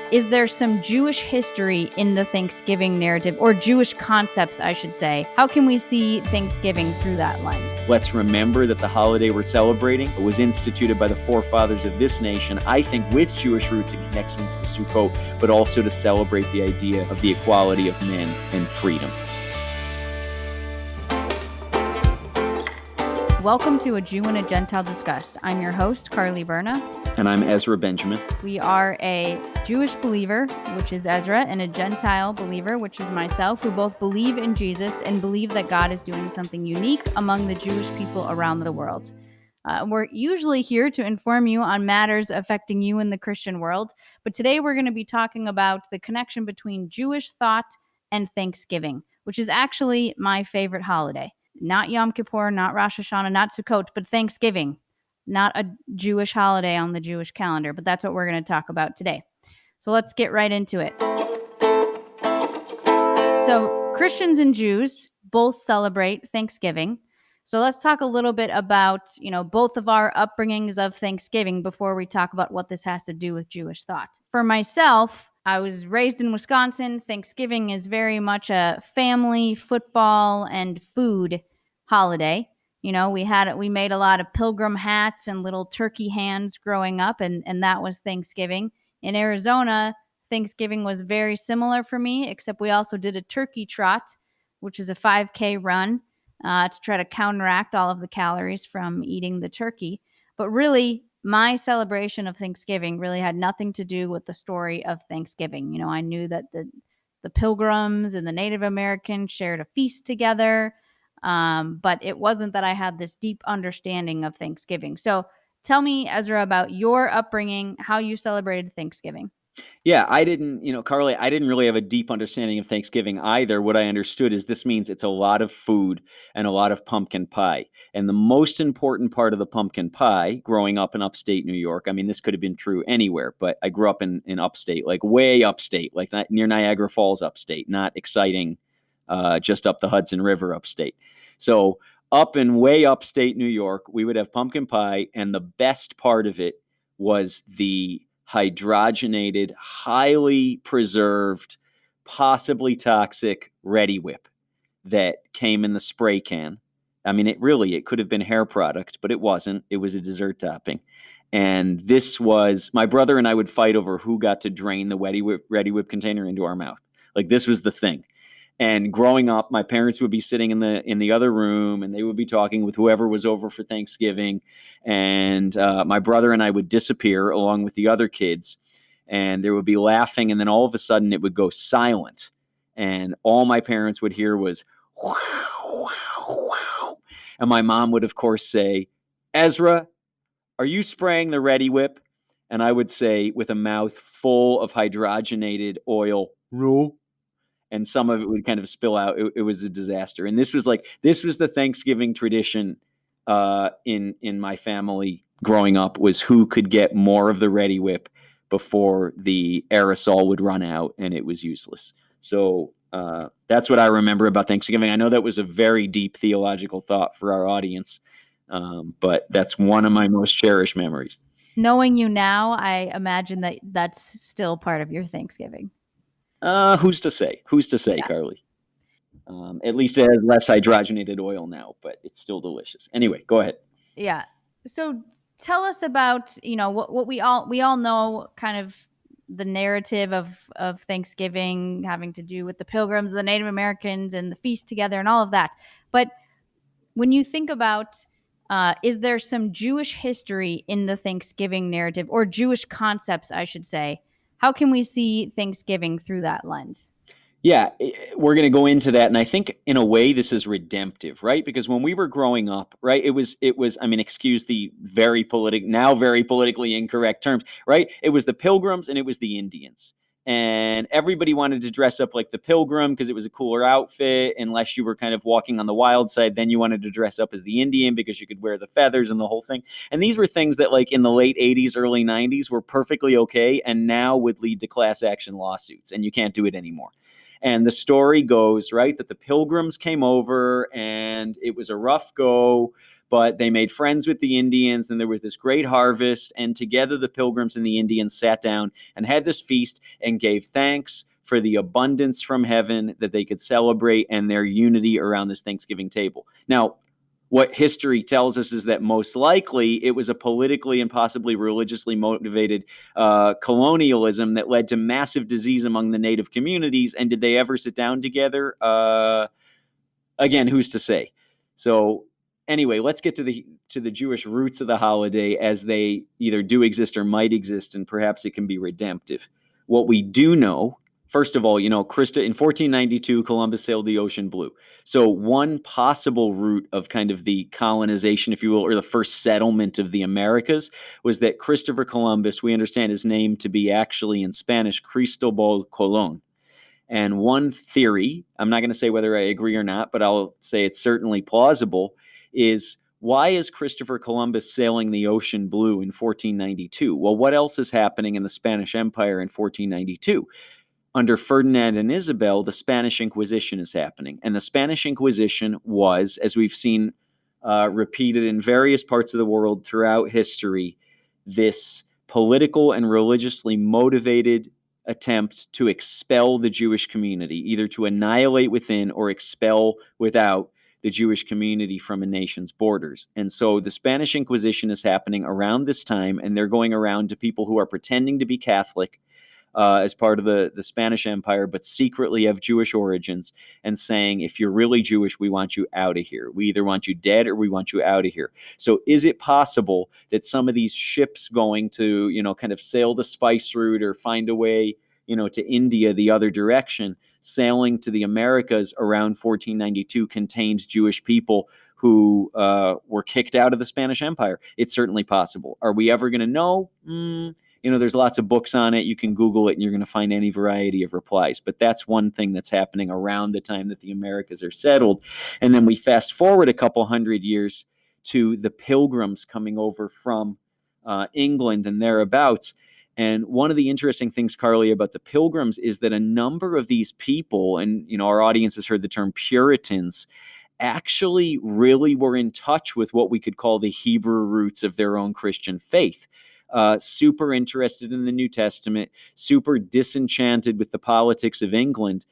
Is there some Jewish history in the Thanksgiving narrative, or Jewish concepts, I should say? How can we see Thanksgiving through that lens? Let's remember that the holiday we're celebrating was instituted by the forefathers of this nation, I think with Jewish roots and connections to Sukkot, but also to celebrate the idea of the equality of men and freedom. Welcome to A Jew and a Gentile Discuss. I'm your host, Carly Berna. And I'm Ezra Benjamin. We are a Jewish believer, which is Ezra, and a Gentile believer, which is myself, who both believe in Jesus and believe that God is doing something unique among the Jewish people around the world. We're usually here to inform you on matters affecting you in the Christian world, but today we're going to be talking about the connection between Jewish thought and Thanksgiving, which is actually my favorite holiday. Not Yom Kippur, not Rosh Hashanah, not Sukkot, but Thanksgiving. Not a Jewish holiday on the Jewish calendar, but that's what we're going to talk about today. So let's get right into it. So Christians and Jews both celebrate Thanksgiving. So let's talk a little bit about, both of our upbringings of Thanksgiving before we talk about what this has to do with Jewish thought. For myself, I was raised in Wisconsin. Thanksgiving is very much a family, football, and food holiday. We made a lot of pilgrim hats and little turkey hands growing up, and that was Thanksgiving. In Arizona, Thanksgiving was very similar for me, except we also did a turkey trot, which is a 5K run to try to counteract all of the calories from eating the turkey. But really, my celebration of Thanksgiving really had nothing to do with the story of Thanksgiving. I knew that the Pilgrims and the Native Americans shared a feast together. But it wasn't that I had this deep understanding of Thanksgiving. So tell me, Ezra, about your upbringing, how you celebrated Thanksgiving. Yeah, Carly, I didn't really have a deep understanding of Thanksgiving either. What I understood is this means it's a lot of food and a lot of pumpkin pie. And the most important part of the pumpkin pie, growing up in upstate New York, I mean, this could have been true anywhere, but I grew up in upstate, like way upstate, like near Niagara Falls upstate, not exciting, just up the Hudson River upstate. So up in way upstate New York, we would have pumpkin pie, and the best part of it was the hydrogenated, highly preserved, possibly toxic Ready Whip that came in the spray can. I mean, it could have been hair product, but it wasn't. It was a dessert topping. And this was, my brother and I would fight over who got to drain the Ready Whip container into our mouth. Like, this was the thing. And growing up, my parents would be sitting in the other room, and they would be talking with whoever was over for Thanksgiving. And my brother and I would disappear along with the other kids, and there would be laughing. And then all of a sudden it would go silent. And all my parents would hear was, wow, wow, wow. And my mom would, of course, say, "Ezra, are you spraying the Ready Whip?" And I would say, with a mouth full of hydrogenated oil, "No." And some of it would kind of spill out. It was a disaster. And this was the Thanksgiving tradition in my family growing up, was who could get more of the Ready Whip before the aerosol would run out and it was useless. So that's what I remember about Thanksgiving. I know that was a very deep theological thought for our audience, but that's one of my most cherished memories. Knowing you now, I imagine that that's still part of your Thanksgiving. Who's to say? Yeah. Carly? At least it has less hydrogenated oil now, but it's still delicious. Anyway, go ahead. Yeah. So tell us about, what we all know, kind of the narrative of Thanksgiving having to do with the Pilgrims, the Native Americans, and the feast together and all of that. But when you think about, is there some Jewish history in the Thanksgiving narrative, or Jewish concepts, I should say? How can we see Thanksgiving through that lens? Yeah, we're going to go into that. And I think in a way this is redemptive, right? Because when we were growing up, right, it was, I mean, excuse the very politically incorrect terms, right? It was the Pilgrims and it was the Indians. And everybody wanted to dress up like the Pilgrim because it was a cooler outfit. Unless you were kind of walking on the wild side, then you wanted to dress up as the Indian because you could wear the feathers and the whole thing. And these were things that, like, in the late 80s, early 90s were perfectly okay, and now would lead to class action lawsuits, and you can't do it anymore. And the story goes, right, that the Pilgrims came over and it was a rough go, but they made friends with the Indians, and there was this great harvest, and together the Pilgrims and the Indians sat down and had this feast and gave thanks for the abundance from heaven that they could celebrate and their unity around this Thanksgiving table. Now, what history tells us is that most likely it was a politically and possibly religiously motivated colonialism that led to massive disease among the native communities. And did they ever sit down together? Again, who's to say? So anyway, let's get to the Jewish roots of the holiday as they either do exist or might exist, and perhaps it can be redemptive. What we do know, first of all, in 1492, Columbus sailed the ocean blue. So one possible route of kind of the colonization, if you will, or the first settlement of the Americas was that Christopher Columbus, we understand his name to be actually in Spanish, Cristobal Colon. And one theory, I'm not going to say whether I agree or not, but I'll say it's certainly plausible, is why is Christopher Columbus sailing the ocean blue in 1492? Well, what else is happening in the Spanish Empire in 1492? Under Ferdinand and Isabel, the Spanish Inquisition is happening. And the Spanish Inquisition was, as we've seen repeated in various parts of the world throughout history, this political and religiously motivated attempt to expel the Jewish community, either to annihilate within or expel without the Jewish community from a nation's borders. And so the Spanish Inquisition is happening around this time, and they're going around to people who are pretending to be Catholic as part of the Spanish Empire, but secretly have Jewish origins, and saying, if you're really Jewish, we want you out of here. We either want you dead or we want you out of here. So is it possible that some of these ships going to, kind of sail the spice route or find a way, to India the other direction, sailing to the Americas around 1492 contained Jewish people who were kicked out of the Spanish Empire? It's certainly possible. Are we ever going to know? There's lots of books on it. You can Google it and you're going to find any variety of replies. But that's one thing that's happening around the time that the Americas are settled. And then we fast forward a couple hundred years to the Pilgrims coming over from England and thereabouts. And one of the interesting things, Carly, about the Pilgrims is that a number of these people, and our audience has heard the term Puritans, actually really were in touch with what we could call the Hebrew roots of their own Christian faith. Super interested in the New Testament, super disenchanted with the politics of England.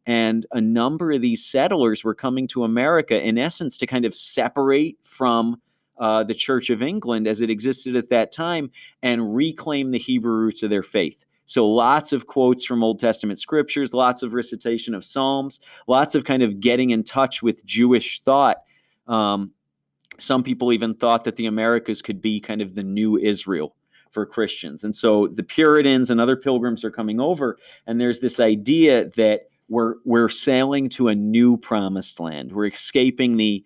And a number of these settlers were coming to America, in essence, to kind of separate from the Church of England as it existed at that time and reclaim the Hebrew roots of their faith. So lots of quotes from Old Testament scriptures, lots of recitation of Psalms, lots of kind of getting in touch with Jewish thought. Some people even thought that the Americas could be kind of the new Israel for Christians. And so the Puritans and other pilgrims are coming over, and there's this idea that we're sailing to a new promised land. We're escaping the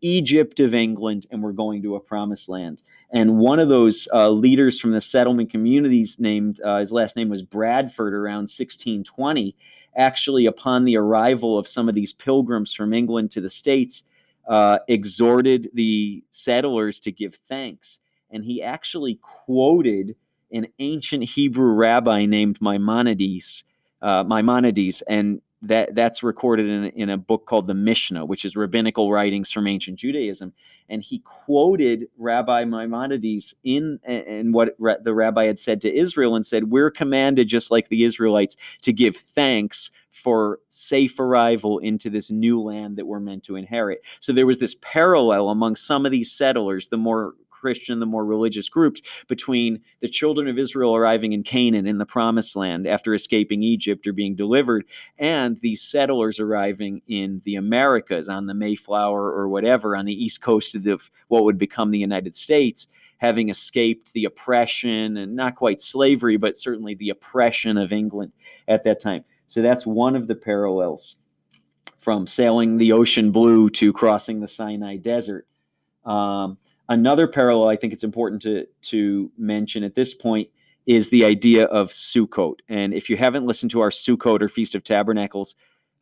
Egypt of England, and we're going to a promised land. And one of those leaders from the settlement communities, named his last name was Bradford, around 1620, actually upon the arrival of some of these pilgrims from England to the States, exhorted the settlers to give thanks. And he actually quoted an ancient Hebrew rabbi named Maimonides, and that's recorded in a book called the Mishnah, which is rabbinical writings from ancient Judaism. And he quoted Rabbi Maimonides in what the rabbi had said to Israel, and said, we're commanded, just like the Israelites, to give thanks for safe arrival into this new land that we're meant to inherit. So there was this parallel among some of these settlers, the more Christian, the more religious groups, between the children of Israel arriving in Canaan, in the promised land, after escaping Egypt or being delivered, and these settlers arriving in the Americas, on the Mayflower or whatever, on the east coast of what would become the United States, having escaped the oppression, and not quite slavery, but certainly the oppression of England at that time. So that's one of the parallels from sailing the ocean blue to crossing the Sinai Desert. Another parallel I think it's important to mention at this point is the idea of Sukkot. And if you haven't listened to our Sukkot or Feast of Tabernacles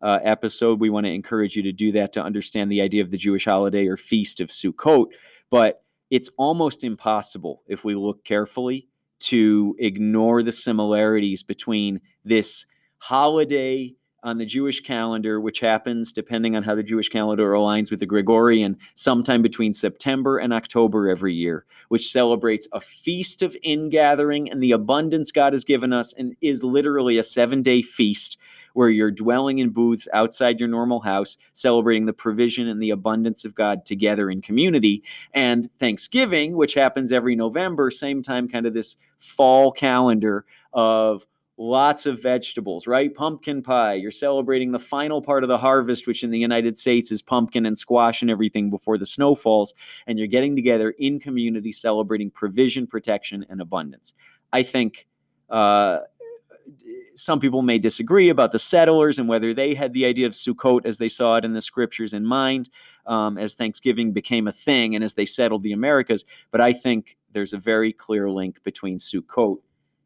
episode, we want to encourage you to do that to understand the idea of the Jewish holiday or Feast of Sukkot. But it's almost impossible, if we look carefully, to ignore the similarities between this holiday on the Jewish calendar, which happens, depending on how the Jewish calendar aligns with the Gregorian, sometime between September and October every year, which celebrates a feast of ingathering and the abundance God has given us, and is literally a 7-day feast where you're dwelling in booths outside your normal house, celebrating the provision and the abundance of God together in community. And Thanksgiving, which happens every November, same time, kind of this fall calendar of lots of vegetables, right? Pumpkin pie. You're celebrating the final part of the harvest, which in the United States is pumpkin and squash and everything before the snow falls. And you're getting together in community, celebrating provision, protection, and abundance. I think some people may disagree about the settlers and whether they had the idea of Sukkot as they saw it in the scriptures in mind, as Thanksgiving became a thing and as they settled the Americas. But I think there's a very clear link between Sukkot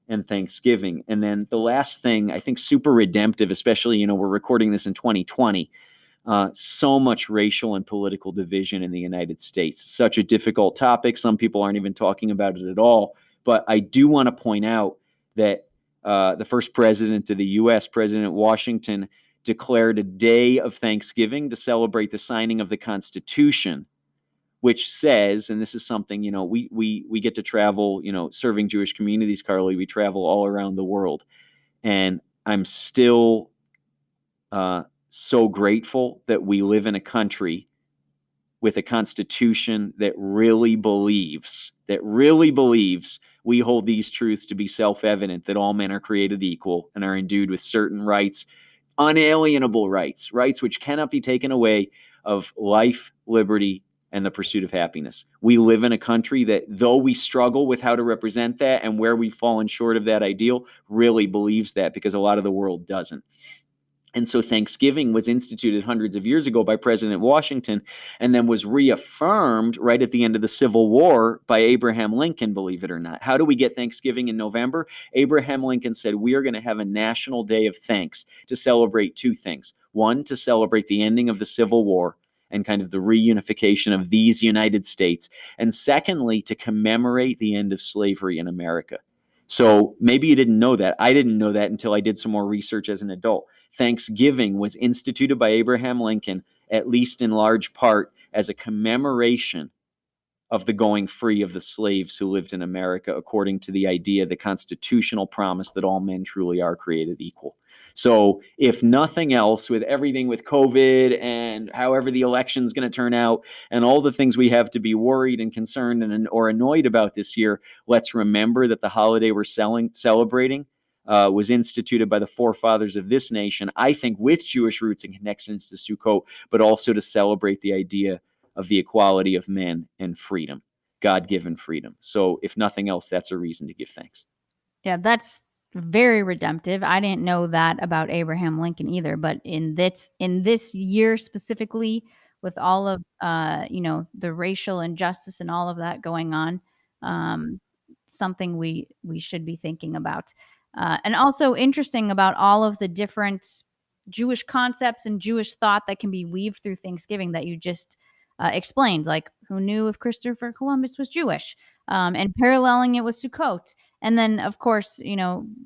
and Thanksgiving. And then the last thing, I think super redemptive, especially, we're recording this in 2020, so much racial and political division in the United States. Such a difficult topic. Some people aren't even talking about it at all. But I do want to point out that the first president of the U.S., President Washington, declared a day of Thanksgiving to celebrate the signing of the Constitution, which says, and this is something, we get to travel, serving Jewish communities, Carly. We travel all around the world. And I'm still so grateful that we live in a country with a constitution that really believes we hold these truths to be self-evident, that all men are created equal and are endued with certain rights, unalienable rights which cannot be taken away, of life, liberty, and the pursuit of happiness. We live in a country that, though we struggle with how to represent that and where we've fallen short of that ideal, really believes that, because a lot of the world doesn't. And so Thanksgiving was instituted hundreds of years ago by President Washington, and then was reaffirmed right at the end of the Civil War by Abraham Lincoln, believe it or not. How do we get Thanksgiving in November? Abraham Lincoln said, we are going to have a national day of thanks to celebrate two things. One, to celebrate the ending of the Civil War and kind of the reunification of these United States. And secondly, to commemorate the end of slavery in America. So maybe you didn't know that. I didn't know that until I did some more research as an adult. Thanksgiving was instituted by Abraham Lincoln, at least in large part, as a commemoration of the going free of the slaves who lived in America, according to the idea, the constitutional promise that all men truly are created equal. So if nothing else, with everything with COVID and however the election's going to turn out and all the things we have to be worried and concerned or annoyed about this year, let's remember that the holiday we're celebrating was instituted by the forefathers of this nation, I think with Jewish roots and connections to Sukkot, but also to celebrate the idea of the equality of men and freedom, God-given freedom. So if nothing else, that's a reason to give thanks. Yeah, that's very redemptive. I didn't know that about Abraham Lincoln either, but in this year specifically, with all of the racial injustice and all of that going on, something we should be thinking about. And also interesting about all of the different Jewish concepts and Jewish thought that can be weaved through Thanksgiving that you just explained, like who knew if Christopher Columbus was Jewish, and paralleling it with Sukkot. And then, of course,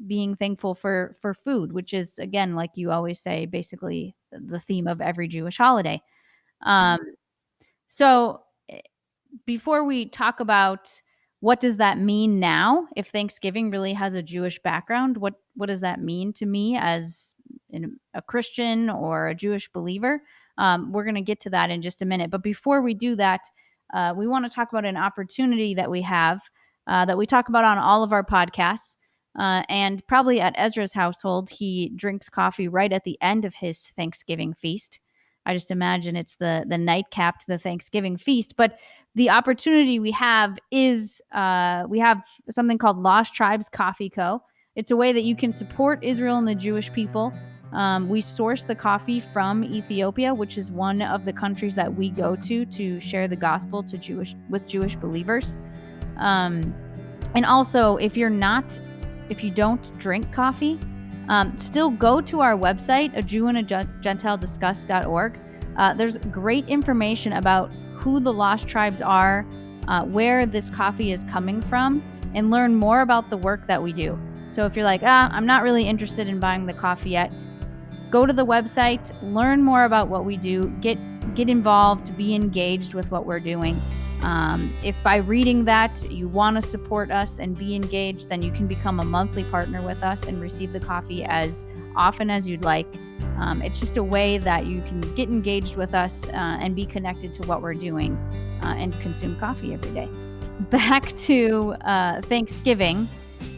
being thankful for food, which is, again, like you always say, basically the theme of every Jewish holiday. So before we talk about what does that mean now, if Thanksgiving really has a Jewish background, what does that mean to me as a Christian or a Jewish believer? We're going to get to that in just a minute. But before we do that, we want to talk about an opportunity that we have that we talk about on all of our podcasts. And probably at Ezra's household, he drinks coffee right at the end of his Thanksgiving feast. I just imagine it's the nightcap to the Thanksgiving feast. But the opportunity we have is we have something called Lost Tribes Coffee Co. It's a way that you can support Israel and the Jewish people. We source the coffee from Ethiopia, which is one of the countries that we go to share the gospel with Jewish believers. And also, if you don't drink coffee, still go to our website, ajewandagentilediscuss.org. There's great information about who the lost tribes are, where this coffee is coming from, and learn more about the work that we do. So if you're like, I'm not really interested in buying the coffee yet, go to the website, learn more about what we do, get involved, be engaged with what we're doing. If by reading that you want to support us and be engaged, then you can become a monthly partner with us and receive the coffee as often as you'd like. It's just a way that you can get engaged with us and be connected to what we're doing and consume coffee every day. Back to Thanksgiving.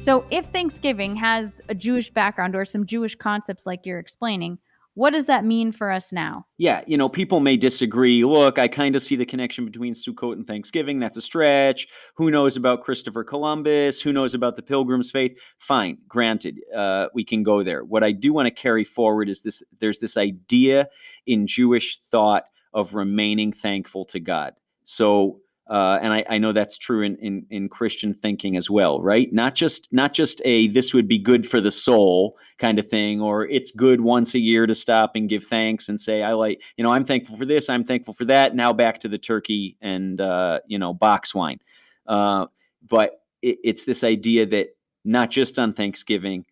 So if Thanksgiving has a Jewish background or some Jewish concepts like you're explaining, what does that mean for us now? Yeah, people may disagree. Look, I kind of see the connection between Sukkot and Thanksgiving. That's a stretch. Who knows about Christopher Columbus? Who knows about the Pilgrims' faith? Fine, granted, we can go there. What I do want to carry forward is this: there's this idea in Jewish thought of remaining thankful to God. So, and I know that's true in Christian thinking as well, right? Not just a this would be good for the soul kind of thing, or it's good once a year to stop and give thanks and say, I'm thankful for this, I'm thankful for that. Now back to the turkey and box wine. But it's this idea that not just on Thanksgiving,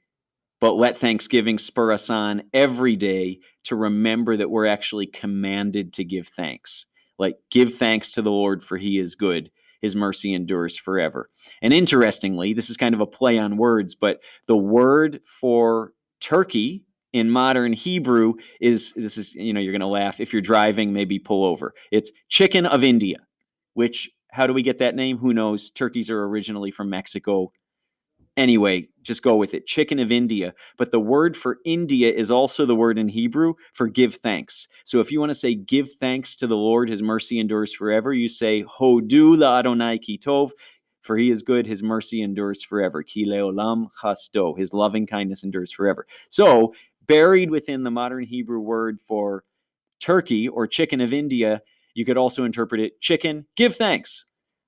but let Thanksgiving spur us on every day to remember that we're actually commanded to give thanks. Like, give thanks to the Lord, for he is good. His mercy endures forever. And interestingly, this is kind of a play on words, but the word for turkey in modern Hebrew is, you're going to laugh. If you're driving, maybe pull over. It's chicken of India, which, how do we get that name? Who knows? Turkeys are originally from Mexico. Anyway, just go with it. Chicken of India. But the word for India is also the word in Hebrew for give thanks. So if you want to say give thanks to the Lord, his mercy endures forever, you say Hodu la Adonai ki tov, for he is good, his mercy endures forever. Ki leolam chasto, his loving kindness endures forever. So buried within the modern Hebrew word for turkey or chicken of India, you could also interpret it chicken, give thanks.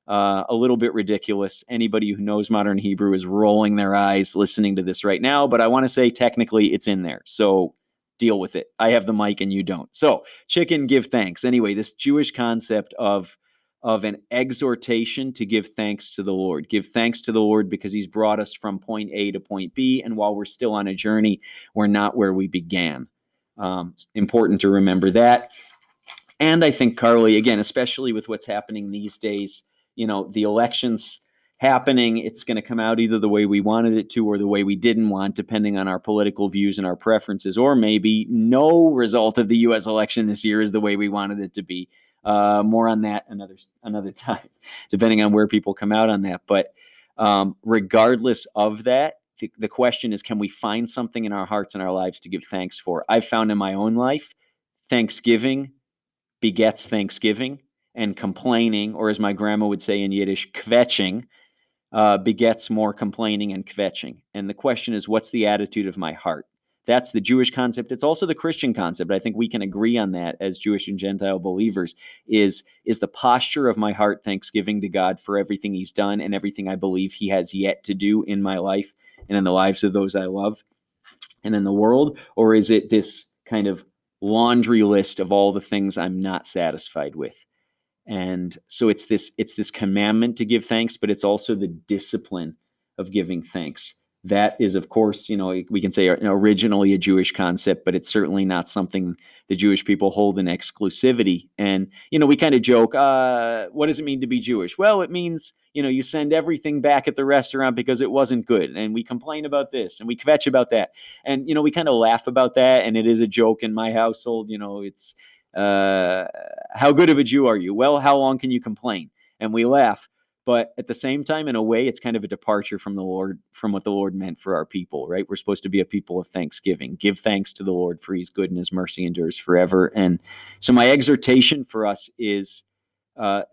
A little bit ridiculous. Anybody who knows modern Hebrew is rolling their eyes listening to this right now, but I want to say technically it's in there. So deal with it. I have the mic and you don't. So chicken, give thanks. Anyway, this Jewish concept of an exhortation to give thanks to the Lord. Give thanks to the Lord because he's brought us from point A to point B. And while we're still on a journey, we're not where we began. It's important to remember that. And I think, Carly, again, especially with what's happening these days, the election's happening. It's going to come out either the way we wanted it to or the way we didn't want, depending on our political views and our preferences, or maybe no result of the U.S. election this year is the way we wanted it to be. More on that another time, depending on where people come out on that. But regardless of that, the question is, can we find something in our hearts and our lives to give thanks for? I've found in my own life, Thanksgiving begets Thanksgiving, and complaining, or as my grandma would say in Yiddish, kvetching, begets more complaining and kvetching. And the question is, what's the attitude of my heart? That's the Jewish concept. It's also the Christian concept. I think we can agree on that as Jewish and Gentile believers. Is the posture of my heart thanksgiving to God for everything he's done and everything I believe he has yet to do in my life and in the lives of those I love and in the world? Or is it this kind of laundry list of all the things I'm not satisfied with? And so it's this commandment to give thanks, but it's also the discipline of giving thanks. That is, of course, we can say originally a Jewish concept, but it's certainly not something the Jewish people hold in exclusivity. And, we kind of joke, what does it mean to be Jewish? Well, it means, you send everything back at the restaurant because it wasn't good. And we complain about this and we kvetch about that. And, we kind of laugh about that. And it is a joke in my household. It's, how good of a Jew are you? Well, how long can you complain? And we laugh. But at the same time, in a way, it's kind of a departure from the Lord, from what the Lord meant for our people, right? We're supposed to be a people of thanksgiving. Give thanks to the Lord, for he's good and his mercy endures forever. And so my exhortation for us is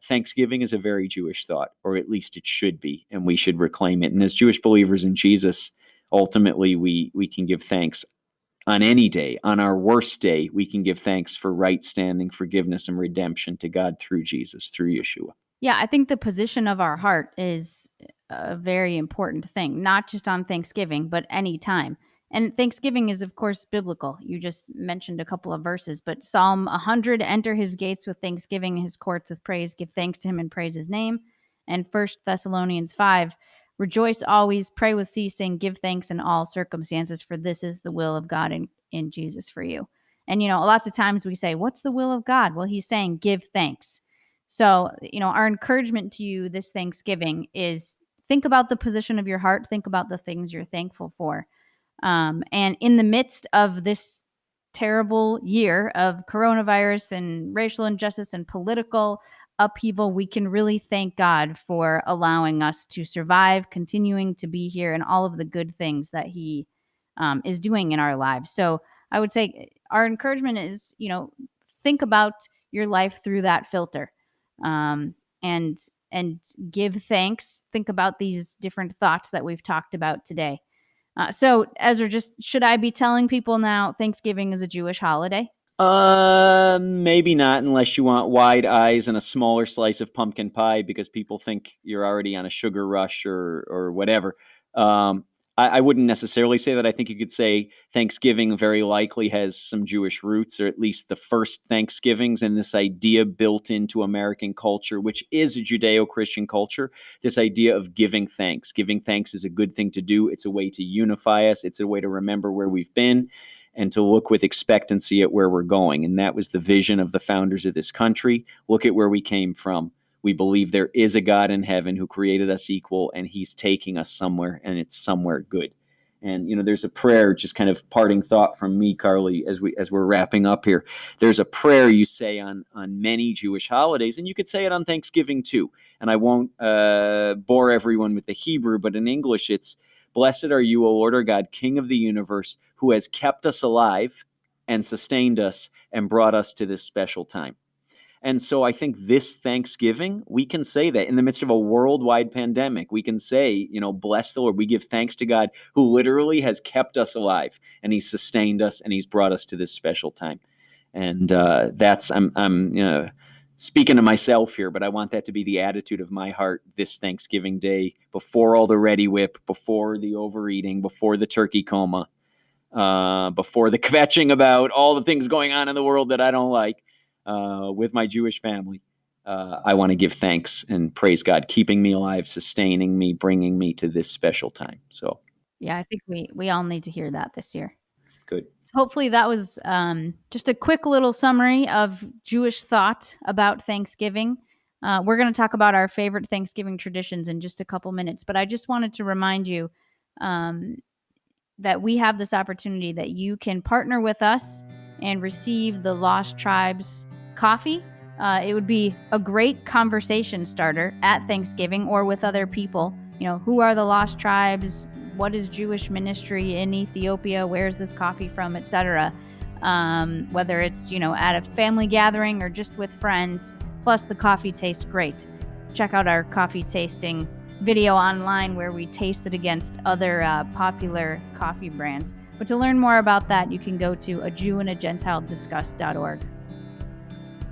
Thanksgiving is a very Jewish thought, or at least it should be, and we should reclaim it. And as Jewish believers in Jesus, ultimately, we can give thanks on any day. On our worst day, we can give thanks for right standing, forgiveness, and redemption to God through Jesus, through Yeshua. Yeah, I think the position of our heart is a very important thing, not just on Thanksgiving, but any time. And Thanksgiving is, of course, biblical. You just mentioned a couple of verses, but Psalm 100, enter his gates with thanksgiving, his courts with praise, give thanks to him and praise his name. And 1 Thessalonians 5, rejoice always, pray with ceasing, give thanks in all circumstances, for this is the will of God in Jesus for you. And, lots of times we say, what's the will of God? Well, he's saying, give thanks. So, our encouragement to you this Thanksgiving is think about the position of your heart. Think about the things you're thankful for. And in the midst of this terrible year of coronavirus and racial injustice and political upheaval, we can really thank God for allowing us to survive, continuing to be here, and all of the good things that He is doing in our lives. So I would say our encouragement is, think about your life through that filter, and give thanks. Think about these different thoughts that we've talked about today. So, Ezra, should I be telling people now Thanksgiving is a Jewish holiday? Maybe not unless you want wide eyes and a smaller slice of pumpkin pie because people think you're already on a sugar rush or whatever. I wouldn't necessarily say that. I think you could say Thanksgiving very likely has some Jewish roots, or at least the first Thanksgivings, and this idea built into American culture, which is a Judeo-Christian culture, this idea of giving thanks. Giving thanks is a good thing to do. It's a way to unify us. It's a way to remember where we've been and to look with expectancy at where we're going. And that was the vision of the founders of this country. Look at where we came from. We believe there is a God in heaven who created us equal, and he's taking us somewhere, and it's somewhere good. And, there's a prayer, just kind of parting thought from me, Carly, as we're wrapping up here. There's a prayer you say on many Jewish holidays, and you could say it on Thanksgiving too. And I won't bore everyone with the Hebrew, but in English it's, "Blessed are you, O Lord our God, King of the universe, who has kept us alive and sustained us and brought us to this special time." And so I think this Thanksgiving, we can say that in the midst of a worldwide pandemic, we can say, bless the Lord. We give thanks to God who literally has kept us alive, and he's sustained us, and he's brought us to this special time. And I'm speaking to myself here, but I want that to be the attitude of my heart this Thanksgiving Day, before all the ready whip, before the overeating, before the turkey coma, before the kvetching about all the things going on in the world that I don't like. With my Jewish family, I want to give thanks and praise God, keeping me alive, sustaining me, bringing me to this special time. So, Yeah, I think we all need to hear that this year. good. So hopefully that was just a quick little summary of Jewish thought about Thanksgiving. We're going to talk about our favorite Thanksgiving traditions in just a couple minutes, but I just wanted to remind you that we have this opportunity that you can partner with us and receive the Lost Tribes coffee. It would be a great conversation starter at Thanksgiving or with other people. Who are the Lost Tribes? What is Jewish ministry in Ethiopia? Where's this coffee from, etc. Whether it's, at a family gathering or just with friends. Plus, the coffee tastes great. Check out our coffee tasting video online where we taste it against other popular coffee brands. But to learn more about that, you can go to ajewandagentilediscuss.org.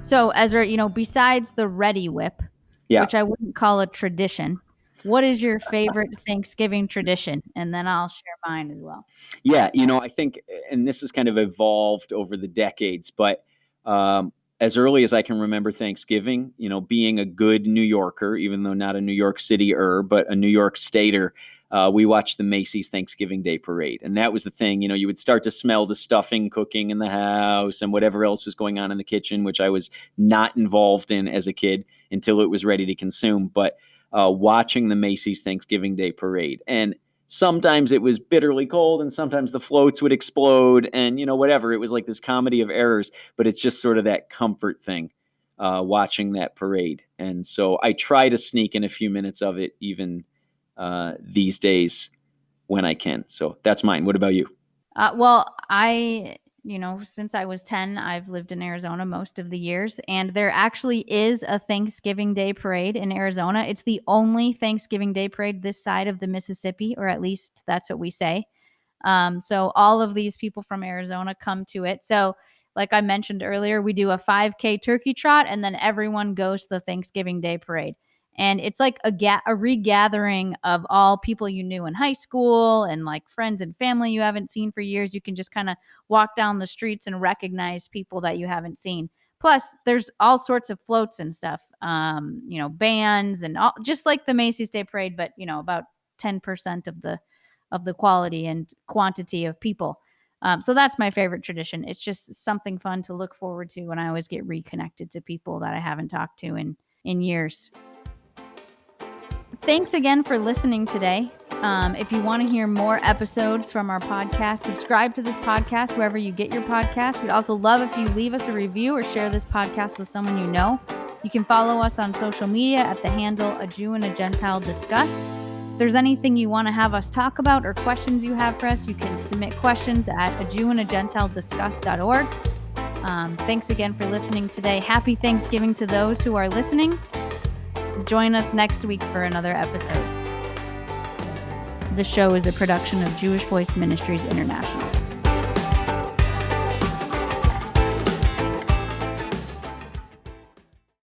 So, Ezra, besides the ready whip, which I wouldn't call a tradition, what is your favorite Thanksgiving tradition? And then I'll share mine as well. Yeah, I think, and this has kind of evolved over the decades, but as early as I can remember Thanksgiving, being a good New Yorker, even though not a New York City-er, but a New York Stater, we watched the Macy's Thanksgiving Day Parade. And that was the thing, you would start to smell the stuffing cooking in the house and whatever else was going on in the kitchen, which I was not involved in as a kid until it was ready to consume. But watching the Macy's Thanksgiving Day Parade. And sometimes it was bitterly cold and sometimes the floats would explode and, whatever. It was like this comedy of errors, but it's just sort of that comfort thing, watching that parade. And so I try to sneak in a few minutes of it even these days when I can. So that's mine. What about you? Well, since I was 10, I've lived in Arizona most of the years, and there actually is a Thanksgiving Day parade in Arizona. It's the only Thanksgiving Day parade this side of the Mississippi, or at least that's what we say. So all of these people from Arizona come to it. So like I mentioned earlier, we do a 5K turkey trot, and then everyone goes to the Thanksgiving Day parade. And it's like a regathering of all people you knew in high school and like friends and family you haven't seen for years. You can just kind of walk down the streets and recognize people that you haven't seen. Plus, there's all sorts of floats and stuff, bands and all, just like the Macy's Day Parade, but about 10% of the quality and quantity of people. So that's my favorite tradition. It's just something fun to look forward to, and I always get reconnected to people that I haven't talked to in years. Thanks again for listening today. If you want to hear more episodes from our podcast, subscribe to this podcast wherever you get your podcast. We'd also love if you leave us a review or share this podcast with someone you know. You can follow us on social media at the handle A Jew and a Gentile Discuss. If there's anything you want to have us talk about or questions you have for us, you can submit questions at ajewandagentilediscuss.org. Thanks again for listening today. Happy Thanksgiving to those who are listening. Join us next week for another episode. The show is a production of Jewish Voice Ministries International.